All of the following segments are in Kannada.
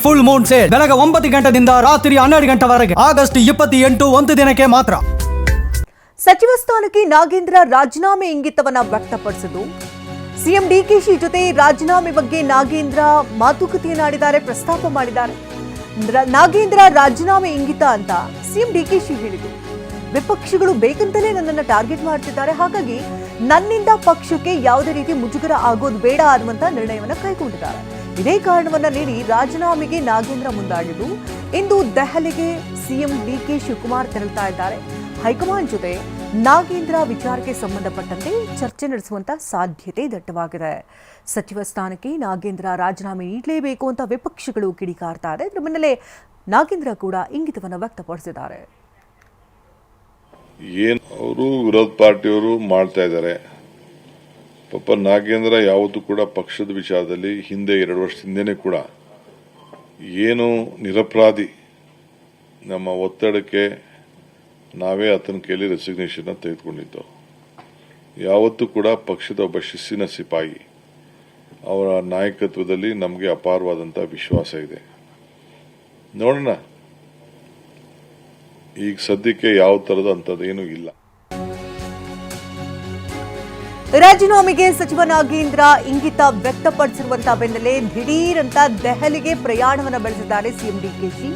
ಫುಲ್ ಮೂನ್ ಸೇಲ್ ಬೆಳಗ್ಗೆ 9 ಗಂಟೆಯಿಂದ ರಾತ್ರಿ 12 ಗಂಟೆವರೆಗೆ ಆಗಸ್ಟ್ 28 ಒಂದು ದಿನಕ್ಕೆ ಮಾತ್ರ. ಸಚಿವ ಸ್ಥಾನಕ್ಕೆ ನಾಗೇಂದ್ರ ರಾಜೀನಾಮೆ ಇಂಗಿತವನ್ನ ವ್ಯಕ್ತಪಡಿಸಿದ್ದು ಸಿಎಂ ಡಿಕೆಶಿ ಜೊತೆ ರಾಜೀನಾಮೆ ಬಗ್ಗೆ ನಾಗೇಂದ್ರ ಮಾತುಕತೆಯನ್ನಾಡಿದ್ದಾರೆ, ಪ್ರಸ್ತಾಪ ಮಾಡಿದ್ದಾರೆ. ನಾಗೇಂದ್ರ ರಾಜೀನಾಮೆ ಇಂಗಿತ ಅಂತ ಸಿಎಂ ಡಿಕೆಶಿ ಹೇಳಿದರು. ವಿಪಕ್ಷಗಳು ಬೇಕಂತಲೇ ನನ್ನನ್ನು ಟಾರ್ಗೆಟ್ ಮಾಡ್ತಿದ್ದಾರೆ, ಹಾಗಾಗಿ ನನ್ನಿಂದ ಪಕ್ಷಕ್ಕೆ ಯಾವುದೇ ರೀತಿ ಮುಜುಗರ ಆಗೋದು ಬೇಡ ಅನ್ನುವಂತ ನಿರ್ಣಯವನ್ನು ಕೈಗೊಂಡಿದ್ದಾರೆ. ಇದೇ ಕಾರಣವನ್ನ ನೀಡಿ ರಾಜೀನಾಮೆಗೆ ನಾಗೇಂದ್ರ ಮುಂದಾಗಿದ್ದು ಇಂದು ದೆಹಲಿಗೆ ಸಿಎಂ ಡಿಕೆ ಶಿವಕುಮಾರ್ ತೆರಳುತ್ತಾ ಇದ್ದಾರೆ. ಹೈಕಮಾಂಡ್ ಜೊತೆ ನಾಗೇಂದ್ರ ವಿಚಾರಕ್ಕೆ ಸಂಬಂಧಪಟ್ಟಂತೆ ಚರ್ಚೆ ನಡೆಸುವಂತ ಸಾಧ್ಯತೆ ದಟ್ಟವಾಗಿದೆ. ಸಚಿವ ಸ್ಥಾನಕ್ಕೆ ನಾಗೇಂದ್ರ ರಾಜೀನಾಮೆ ನೀಡಲೇಬೇಕು ಅಂತ ವಿಪಕ್ಷಗಳು ಕಿಡಿಕಾರ್ತಾ ಇದೆ. ಇದರ ಬೆನ್ನಲ್ಲೇ ನಾಗೇಂದ್ರ ಕೂಡ ಇಂಗಿತವನ್ನು ವ್ಯಕ್ತಪಡಿಸಿದ್ದಾರೆ. ಏನು ಅವರು ವಿರೋಧ ಪಾರ್ಟಿಯವರು ಮಾಡ್ತಾ ಇದ್ದಾರೆ. ಪಾಪ ನಾಗೇಂದ್ರ ಯಾವತ್ತೂ ಕೂಡ ಪಕ್ಷದ ವಿಚಾರದಲ್ಲಿ ಹಿಂದೆ 2 ವರ್ಷದ ಹಿಂದೆನೇ ಕೂಡ ಏನು ನಿರಪರಾಧಿ ನಮ್ಮ ಒತ್ತಡಕ್ಕೆ ನಾವೇ ಆತನ ಕೈಲಿ ರೆಸಿಗ್ನೇಷನ್ ತೆಗೆದುಕೊಂಡಿದ್ದು. ಯಾವತ್ತೂ ಕೂಡ ಪಕ್ಷದ ಒಬ್ಬ ಶಿಸ್ತಿನ ಸಿಪಾಯಿ ಅವರ ನಾಯಕತ್ವದಲ್ಲಿ ನಮಗೆ ಅಪಾರವಾದಂತಹ ವಿಶ್ವಾಸ ಇದೆ. ನೋಡೋಣ, ಈಗ ಸದ್ಯಕ್ಕೆ ಯಾವ ತರದ ಅಂತದೇನು ಇಲ್ಲ. ರಾಜೀನಾಮೆಗೆ ಸಚಿವ ನಾಗೇಂದ್ರ ಇಂಗಿತ ವ್ಯಕ್ತಪಡಿಸಿರುವಂತಹ ಬೆನ್ನಲ್ಲೇ ದಿಢೀರ್ ಅಂತ ದೆಹಲಿಗೆ ಪ್ರಯಾಣವನ್ನು ಬೆಳೆಸಿದ್ದಾರೆ ಸಿಎಂ ಡಿಕೆಶಿ.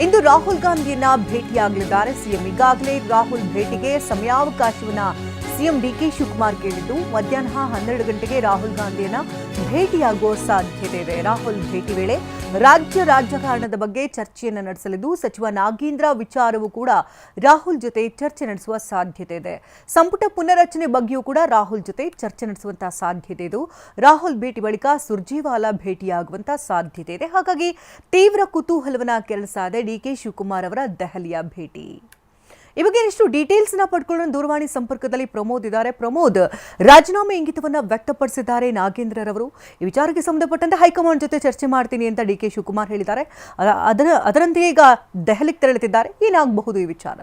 ಇಂದು ರಾಹುಲ್ ಗಾಂಧಿಯನ್ನ ಭೇಟಿಯಾಗಲಿದ್ದಾರೆ ಸಿಎಂ. ಈಗಾಗಲೇ ರಾಹುಲ್ ಭೇಟಿಗೆ ಸಮಯಾವಕಾಶವನ್ನ ಸಿಎಂ ಡಿಕೆ ಶಿವಕುಮಾರ್ ಕೇಳಿದ್ದು ಮಧ್ಯಾಹ್ನ 12 ಗಂಟೆಗೆ ರಾಹುಲ್ ಗಾಂಧಿಯನ್ನ ಭೇಟಿಯಾಗುವ ಸಾಧ್ಯತೆ ಇದೆ. ರಾಹುಲ್ ಭೇಟಿ ವೇಳೆ ರಾಜ್ಯ ರಾಜಕಾರಣದ ಬಗ್ಗೆ ಚರ್ಚೆಯನ್ನು ನಡೆಸಲಿದ್ದು ಸಚಿವ ನಾಗೇಂದ್ರ ವಿಚಾರವೂ ಕೂಡ ರಾಹುಲ್ ಜೊತೆ ಚರ್ಚೆ ನಡೆಸುವ ಸಾಧ್ಯತೆ ಇದೆ. ಸಂಪುಟ ಪುನರಚನೆ ಬಗ್ಗೆಯೂ ಕೂಡ ರಾಹುಲ್ ಜೊತೆ ಚರ್ಚೆ ನಡೆಸುವಂತಹ ಸಾಧ್ಯತೆ ಇದೆ. ರಾಹುಲ್ ಭೇಟಿ ಬಳಿಕ ಸುರ್ಜೇವಾಲಾ ಭೇಟಿಯಾಗುವಂತಹ ಸಾಧ್ಯತೆ ಇದೆ. ಹಾಗಾಗಿ ತೀವ್ರ ಕುತೂಹಲವನ್ನ ಕೆರಳಿಸ್ತಾ ಇದೆ ಡಿಕೆ ಶಿವಕುಮಾರ್ ಅವರ ದೆಹಲಿಯ ಭೇಟಿ. ಈ ಬಗ್ಗೆ ಎಷ್ಟು ಡೀಟೇಲ್ಸ್ ನ ಪಡ್ಕೊಳ್ಳೋಣ ದೂರವಾಣಿ ಸಂಪರ್ಕದಲ್ಲಿ ಪ್ರಮೋದ್ ಇದ್ದಾರೆ. ಪ್ರಮೋದ್, ರಾಜೀನಾಮೆ ಇಂಗಿತವನ್ನ ವ್ಯಕ್ತಪಡಿಸಿದ್ದಾರೆ ನಾಗೇಂದ್ರರವರು. ಈ ವಿಚಾರಕ್ಕೆ ಸಂಬಂಧಪಟ್ಟಂತೆ ಹೈಕಮಾಂಡ್ ಜೊತೆ ಚರ್ಚೆ ಮಾಡ್ತೀನಿ ಅಂತ ಡಿಕೆ ಶಿವಕುಮಾರ್ ಹೇಳಿದ್ದಾರೆ. ಅದರಂತೆಯೇ ಈಗ ದೆಹಲಿಗೆ ತೆರಳುತ್ತಿದ್ದಾರೆ. ಏನಾಗಬಹುದು ಈ ವಿಚಾರ?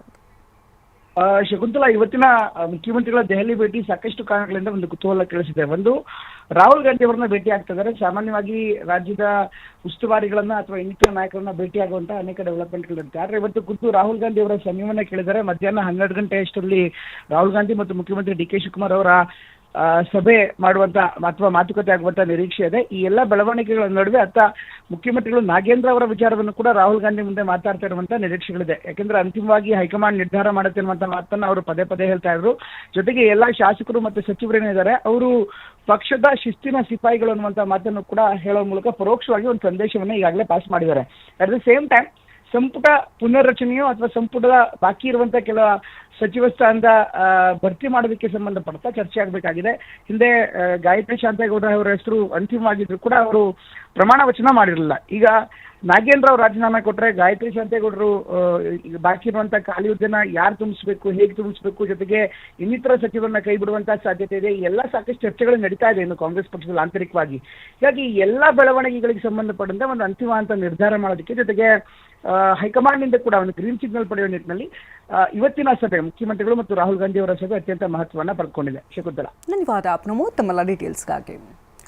ಶಕುಂತಲಾ, ಇವತ್ತಿನ ಮುಖ್ಯಮಂತ್ರಿಗಳ ದೆಹಲಿ ಭೇಟಿ ಸಾಕಷ್ಟು ಕಾರಣಗಳಿಂದ ಒಂದು ಕುತೂಹಲ ಕೇಳಿಸಿದೆ. ಒಂದು, ರಾಹುಲ್ ಗಾಂಧಿ ಅವರನ್ನ ಭೇಟಿ ಆಗ್ತಿದ್ದಾರೆ. ಸಾಮಾನ್ಯವಾಗಿ ರಾಜ್ಯದ ಉಸ್ತುವಾರಿಗಳನ್ನ ಅಥವಾ ಇನ್ನಿತರ ನಾಯಕರನ್ನ ಭೇಟಿಯಾಗುವಂತ ಅನೇಕ ಡೆವಲಪ್ಮೆಂಟ್ಗಳಿರುತ್ತೆ. ಆದ್ರೆ ಇವತ್ತು ಖುದ್ದು ರಾಹುಲ್ ಗಾಂಧಿ ಅವರ ಸಮಯವನ್ನ ಕೇಳಿದ್ದಾರೆ. ಮಧ್ಯಾಹ್ನ 12 ಗಂಟೆಯಷ್ಟರಲ್ಲಿ ರಾಹುಲ್ ಗಾಂಧಿ ಮತ್ತು ಮುಖ್ಯಮಂತ್ರಿ ಡಿ ಕೆ ಶಿವಕುಮಾರ್ ಅವರ ಸಭೆ ಮಾಡುವಂತ ಅಥವಾ ಮಾತುಕತೆ ಆಗುವಂತ ನಿರೀಕ್ಷೆ ಇದೆ. ಈ ಎಲ್ಲ ಬೆಳವಣಿಗೆಗಳ ನಡುವೆ ಮುಖ್ಯಮಂತ್ರಿಗಳು ನಾಗೇಂದ್ರ ಅವರ ವಿಚಾರವನ್ನು ಕೂಡ ರಾಹುಲ್ ಗಾಂಧಿ ಮುಂದೆ ಮಾತಾಡ್ತಾ ಇರುವಂತ ನಿರೀಕ್ಷೆಗಳಿದೆ. ಯಾಕಂದ್ರೆ ಅಂತಿಮವಾಗಿ ಹೈಕಮಾಂಡ್ ನಿರ್ಧಾರ ಮಾಡುತ್ತೆ ಅನ್ನುವಂತ ಮಾತನ್ನ ಅವರು ಪದೇ ಪದೇ ಹೇಳ್ತಾ ಇದ್ರು. ಜೊತೆಗೆ ಎಲ್ಲಾ ಶಾಸಕರು ಮತ್ತು ಸಚಿವರೇನಿದ್ದಾರೆ ಅವರು ಪಕ್ಷದ ಶಿಸ್ತಿನ ಸಿಪಾಯಿಗಳು ಅನ್ನುವಂತ ಮಾತನ್ನು ಕೂಡ ಹೇಳುವ ಮೂಲಕ ಪರೋಕ್ಷವಾಗಿ ಒಂದು ಸಂದೇಶವನ್ನ ಈಗಾಗಲೇ ಪಾಸ್ ಮಾಡಿದ್ದಾರೆ. ಅಟ್ ದ ಸೇಮ್ ಟೈಮ್ ಸಂಪುಟ ಪುನರ್ರಚನೆಯೋ ಅಥವಾ ಸಂಪುಟದ ಬಾಕಿ ಇರುವಂತಹ ಕೆಲ ಸಚಿವ ಸ್ಥಾನದ ಭರ್ತಿ ಮಾಡೋದಕ್ಕೆ ಸಂಬಂಧಪಟ್ಟ ಚರ್ಚೆ ಆಗಬೇಕಾಗಿದೆ. ಹಿಂದೆ ಗಾಯತ್ರಿ ಶಾಂತೇಗೌಡ ಅವರ ಹೆಸರು ಅಂತಿಮವಾಗಿದ್ರು ಕೂಡ ಅವರು ಪ್ರಮಾಣ ವಚನ ಮಾಡಿರಲಿಲ್ಲ. ಈಗ ನಾಗೇಂದ್ರ ಅವರು ರಾಜೀನಾಮೆ ಕೊಟ್ಟರೆ ಗಾಯತ್ರಿ ಶಾಂತೇಗೌಡರು ಬಾಕಿ ಇರುವಂತಹ ಖಾಲಿ ಹುದ್ದೆನ ಯಾರು ತುಂಬಿಸಬೇಕು, ಹೇಗೆ ತುಂಬಿಸಬೇಕು, ಜೊತೆಗೆ ಇನ್ನಿತರ ಸಚಿವರನ್ನ ಕೈ ಬಿಡುವಂತಹ ಸಾಧ್ಯತೆ ಇದೆ. ಎಲ್ಲ ಸಾಕಷ್ಟು ಚರ್ಚೆಗಳು ನಡೀತಾ ಇದೆ ಇನ್ನು ಕಾಂಗ್ರೆಸ್ ಪಕ್ಷದಲ್ಲಿ ಆಂತರಿಕವಾಗಿ. ಹೀಗಾಗಿ ಎಲ್ಲಾ ಬೆಳವಣಿಗೆಗಳಿಗೆ ಸಂಬಂಧಪಟ್ಟಂತೆ ಒಂದು ಅಂತಿಮ ಅಂತ ನಿರ್ಧಾರ ಮಾಡೋದಕ್ಕೆ ಜೊತೆಗೆ ಹೈಕಮಾಂಡ್ ನಿಂದ ಕೂಡ ಒಂದು ಗ್ರೀನ್ ಸಿಗ್ನಲ್ ಪಡೆಯುವ ನಿಟ್ಟಿನಲ್ಲಿ ಇವತ್ತಿನ ಸಭೆ ಮುಖ್ಯಮಂತ್ರಿಗಳು ಮತ್ತು ರಾಹುಲ್ ಗಾಂಧಿ ಅವರ ಸಭೆ ಅತ್ಯಂತ ಮಹತ್ವವನ್ನು ಪಡೆದುಕೊಂಡಿದೆ. ಶಕುಂತಲಾ, ಧನ್ಯವಾದ ಪ್ರಮೋದ್ ತಮ್ಮೆಲ್ಲ ಡೀಟೇಲ್ಸ್ಗಾಗಿ.